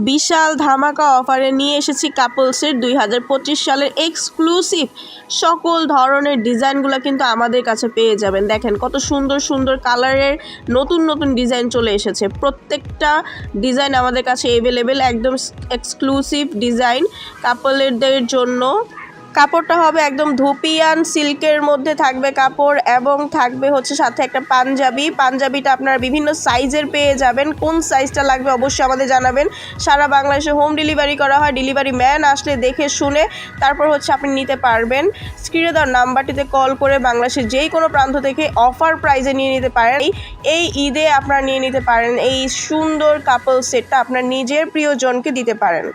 বিশাল ধামাকা অফারে নিয়ে এসেছি কাপলসের 2025 সালের এক্সক্লুসিভ সকল ধরনের ডিজাইনগুলো কিন্তু আমাদের কাছে পেয়ে যাবেন। দেখেন কত সুন্দর সুন্দর কালারের নতুন নতুন ডিজাইন চলে এসেছে। প্রত্যেকটা ডিজাইন আমাদের কাছে অ্যাভেলেবেল, একদম এক্সক্লুসিভ ডিজাইন কাপলদের জন্য। কাপড়টা হবে একদম ধুপিয়ান সিল্কের মধ্যে থাকবে কাপড়, এবং থাকবে হচ্ছে সাথে একটা পাঞ্জাবিটা আপনারা বিভিন্ন সাইজের পেয়ে যাবেন। কোন সাইজটা লাগবে অবশ্যই আমাদের জানাবেন। সারা বাংলাদেশে হোম ডেলিভারি করা হয়। ডেলিভারি ম্যান আসলে দেখে শুনে তারপর হচ্ছে আপনি নিতে পারবেন। স্ক্রিনে দেওয়ার নাম্বারটিতে কল করে বাংলাদেশের যেই কোনো প্রান্ত থেকে অফার প্রাইজে নিয়ে নিতে পারেন। এই ঈদে আপনারা নিয়ে নিতে পারেন এই সুন্দর কাপল সেটটা, আপনার নিজের প্রিয়জনকে দিতে পারেন।